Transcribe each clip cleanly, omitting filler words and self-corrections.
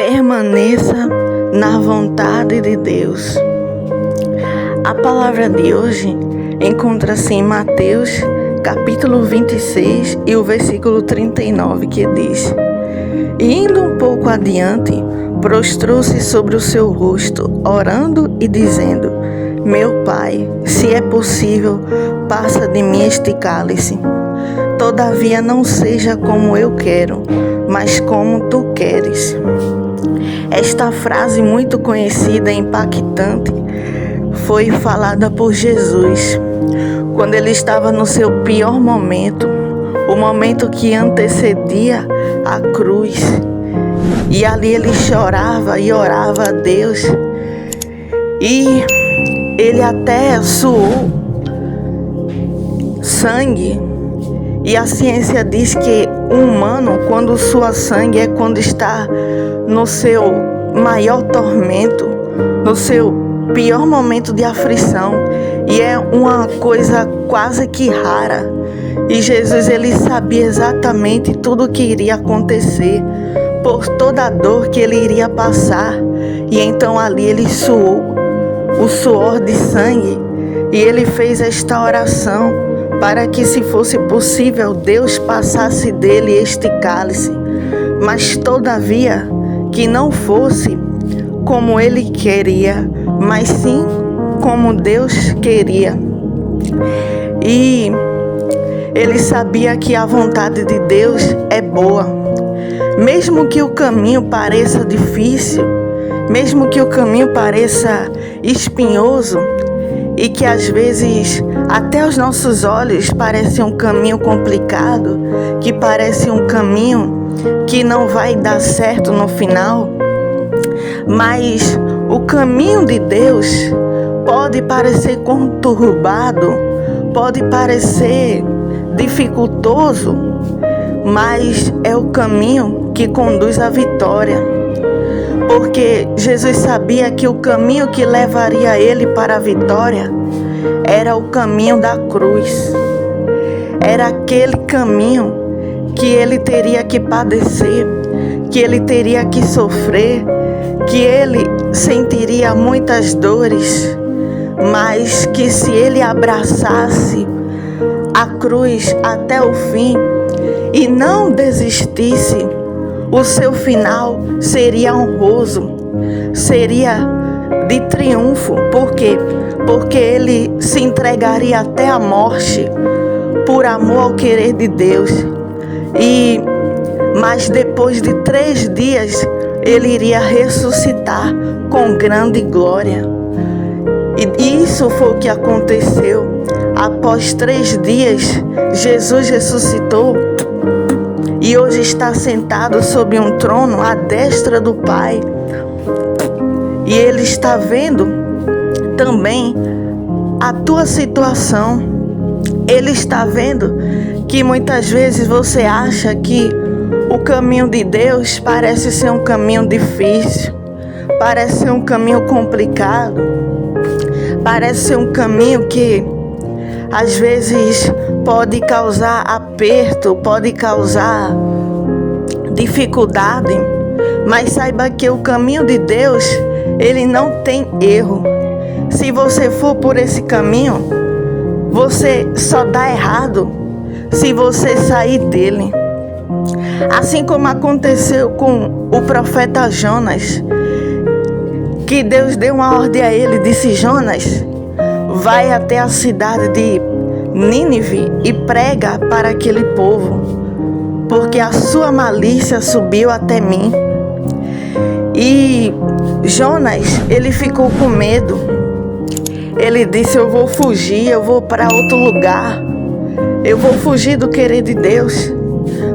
Permaneça na vontade de Deus. A palavra de hoje encontra-se em Mateus, capítulo 26 e o versículo 39, que diz: E indo um pouco adiante, prostrou-se sobre o seu rosto, orando e dizendo: Meu Pai, se é possível, passa de mim este cálice. Todavia não seja como eu quero, mas como tu queres. Esta frase muito conhecida e impactante foi falada por Jesus quando ele estava no seu pior momento, o momento que antecedia a cruz. E ali ele chorava e orava a Deus, e ele até suou sangue. E a ciência diz que um humano, quando sua sangue, é quando está no seu maior tormento, no seu pior momento de aflição. E é uma coisa quase que rara. E Jesus, ele sabia exatamente tudo o que iria acontecer, por toda a dor que ele iria passar. E então ali ele suou o suor de sangue, e ele fez esta oração para que, se fosse possível, Deus passasse dele este cálice, mas todavia que não fosse como ele queria, mas sim como Deus queria. E ele sabia que a vontade de Deus é boa, mesmo que o caminho pareça difícil, mesmo que o caminho pareça espinhoso, e que às vezes até aos nossos olhos parece um caminho complicado, que parece um caminho que não vai dar certo no final. Mas o caminho de Deus pode parecer conturbado, pode parecer dificultoso, mas é o caminho que conduz à vitória. Porque Jesus sabia que o caminho que levaria ele para a vitória era o caminho da cruz. Era aquele caminho que ele teria que padecer, que ele teria que sofrer, que ele sentiria muitas dores, mas que, se ele abraçasse a cruz até o fim e não desistisse, o seu final seria honroso, seria de triunfo. Por quê? Porque ele se entregaria até a morte por amor ao querer de Deus. Mas depois de 3 dias ele iria ressuscitar com grande glória. E isso foi o que aconteceu. Após 3 dias, Jesus ressuscitou e hoje está sentado sobre um trono à destra do Pai. E ele está vendo também a tua situação. Ele está vendo que muitas vezes você acha que o caminho de Deus parece ser um caminho difícil, parece ser um caminho complicado, parece ser um caminho que às vezes pode causar aperto, pode causar dificuldade. Mas saiba que o caminho de Deus, ele não tem erro. Se você for por esse caminho, você só dá errado se você sair dele. Assim como aconteceu com o profeta Jonas, que Deus deu uma ordem a ele, disse: Jonas, vai até a cidade de Nínive e prega para aquele povo, porque a sua malícia subiu até mim. E Jonas, ele ficou com medo. Ele disse: eu vou fugir, eu vou para outro lugar, eu vou fugir do querer de Deus,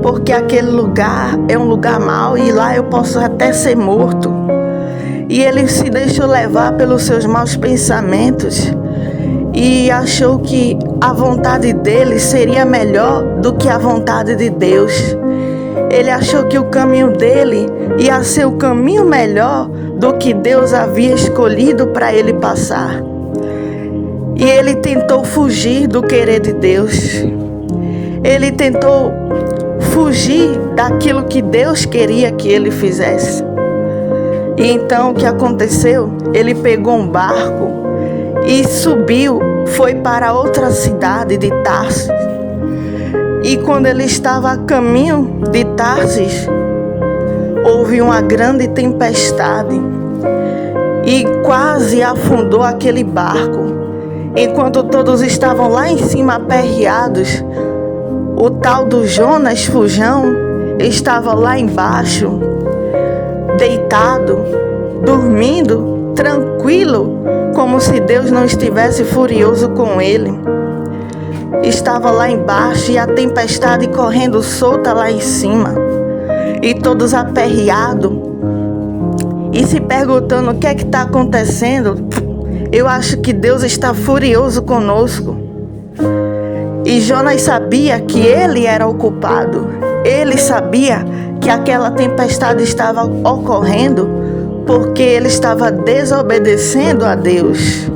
porque aquele lugar é um lugar mau e lá eu posso até ser morto. E ele se deixou levar pelos seus maus pensamentos e achou que a vontade dele seria melhor do que a vontade de Deus. Ele achou que o caminho dele ia ser o caminho melhor do que Deus havia escolhido para ele passar. E ele tentou fugir do querer de Deus. Ele tentou fugir daquilo que Deus queria que ele fizesse. E então o que aconteceu? Ele pegou um barco e subiu, foi para outra cidade de Tarsis. E quando ele estava a caminho de Tarsis, houve uma grande tempestade e quase afundou aquele barco. Enquanto todos estavam lá em cima aperreados, o tal do Jonas Fujão estava lá embaixo, deitado, dormindo, tranquilo, como se Deus não estivesse furioso com ele. Estava lá embaixo e a tempestade correndo solta lá em cima. E todos aperreados e se perguntando o que é que está acontecendo. Eu acho que Deus está furioso conosco. E Jonas sabia que ele era o culpado. Ele sabia que aquela tempestade estava ocorrendo porque ele estava desobedecendo a Deus.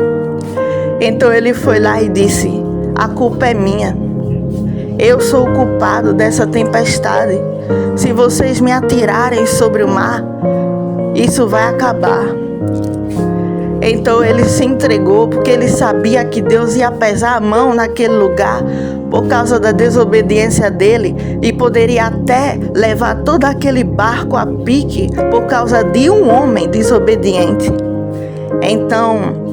Então ele foi lá e disse: a culpa é minha. Eu sou o culpado dessa tempestade. Se vocês me atirarem sobre o mar, isso vai acabar. Então ele se entregou porque ele sabia que Deus ia pesar a mão naquele lugar por causa da desobediência dele e poderia até levar todo aquele barco a pique por causa de um homem desobediente. Então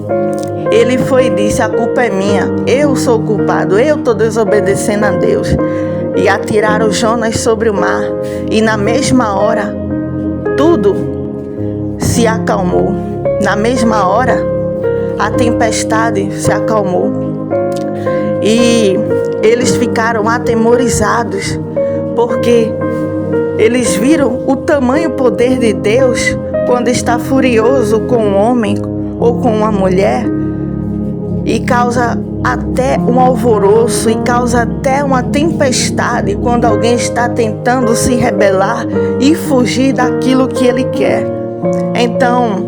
ele foi e disse: a culpa é minha, eu sou o culpado, eu estou desobedecendo a Deus. E atiraram Jonas sobre o mar e na mesma hora tudo se acalmou. Na mesma hora a tempestade se acalmou e eles ficaram atemorizados porque eles viram o tamanho poder de Deus quando está furioso com um homem ou com uma mulher e causa até um alvoroço e causa até uma tempestade quando alguém está tentando se rebelar e fugir daquilo que ele quer. Então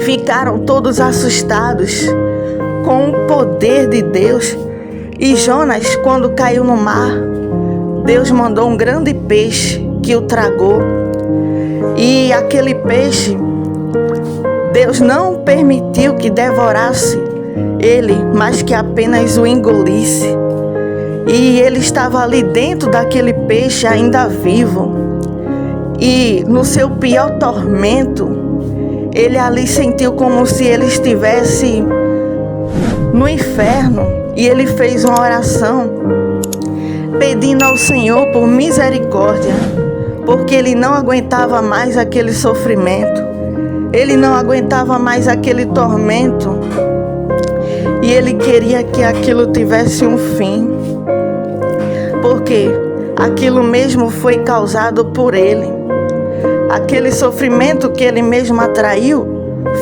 ficaram todos assustados com o poder de Deus. E Jonas, quando caiu no mar, Deus mandou um grande peixe que o tragou. E aquele peixe, Deus não permitiu que devorasse ele, mas que apenas o engolisse. E ele estava ali dentro daquele peixe ainda vivo. E no seu pior tormento, ele ali sentiu como se ele estivesse no inferno. E ele fez uma oração pedindo ao Senhor por misericórdia, porque ele não aguentava mais aquele sofrimento. Ele não aguentava mais aquele tormento. E ele queria que aquilo tivesse um fim, porque aquilo mesmo foi causado por ele. Aquele sofrimento que ele mesmo atraiu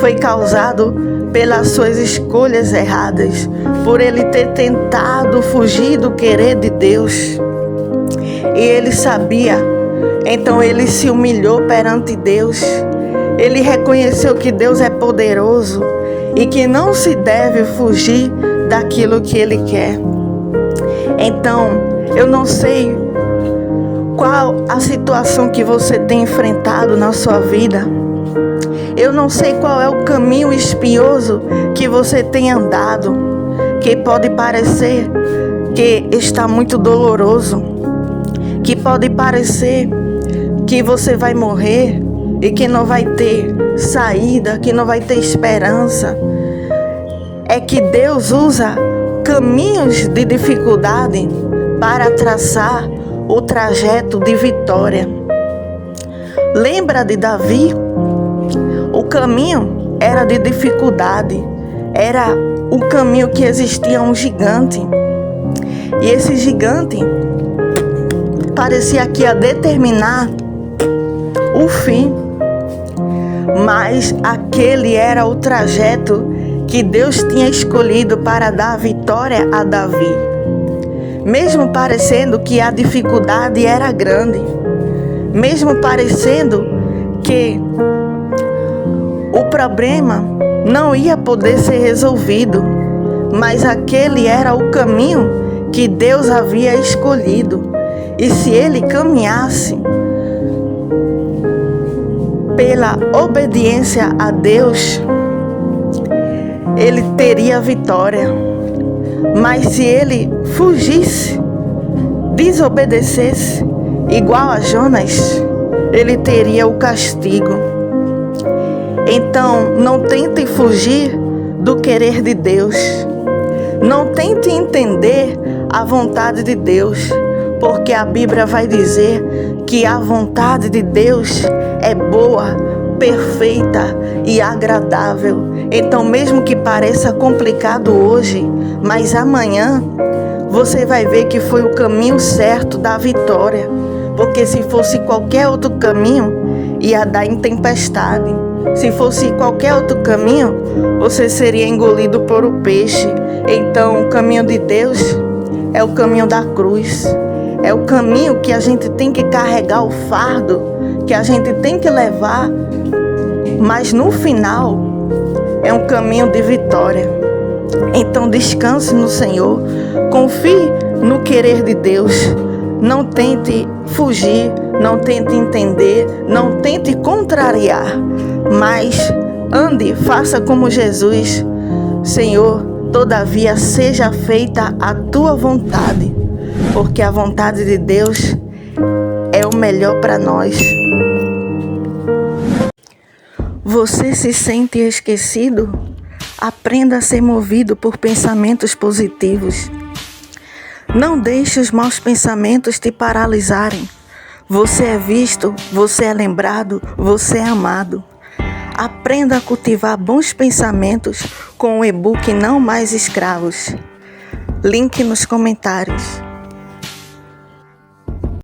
foi causado pelas suas escolhas erradas, por ele ter tentado fugir do querer de Deus. E ele sabia, então ele se humilhou perante Deus. Ele reconheceu que Deus é poderoso e que não se deve fugir daquilo que ele quer. Então, eu não sei qual a situação que você tem enfrentado na sua vida. Eu não sei qual é o caminho espinhoso que você tem andado, que pode parecer que está muito doloroso, que pode parecer que você vai morrer e que não vai ter saída, que não vai ter esperança. É que Deus usa caminhos de dificuldade para traçar o trajeto de vitória. Lembra de Davi? O caminho era de dificuldade, era um caminho que existia um gigante. E esse gigante parecia que ia determinar o fim, mas aquele era o trajeto que Deus tinha escolhido para dar vitória a Davi. Mesmo parecendo que a dificuldade era grande, mesmo parecendo que o problema não ia poder ser resolvido, mas aquele era o caminho que Deus havia escolhido. E se ele caminhasse pela obediência a Deus, ele teria vitória. Mas se ele fugisse, desobedecesse, igual a Jonas, ele teria o castigo. Então, não tente fugir do querer de Deus. Não tente entender a vontade de Deus, porque a Bíblia vai dizer que a vontade de Deus é boa, perfeita e agradável. Então, mesmo que pareça complicado hoje, mas amanhã você vai ver que foi o caminho certo da vitória. Porque se fosse qualquer outro caminho, ia dar em tempestade. Se fosse qualquer outro caminho, você seria engolido por o peixe. Então, o caminho de Deus é o caminho da cruz. É o caminho que a gente tem que carregar o fardo, que a gente tem que levar. Mas no final, é um caminho de vitória. Então, descanse no Senhor. Confie no querer de Deus. Não tente fugir, não tente entender, não tente contrariar, mas ande, faça como Jesus. Senhor, todavia seja feita a tua vontade, porque a vontade de Deus é o melhor para nós. Você se sente esquecido? Aprenda a ser movido por pensamentos positivos. Não deixe os maus pensamentos te paralisarem. Você é visto, você é lembrado, você é amado. Aprenda a cultivar bons pensamentos com o e-book Não Mais Escravos. Link nos comentários.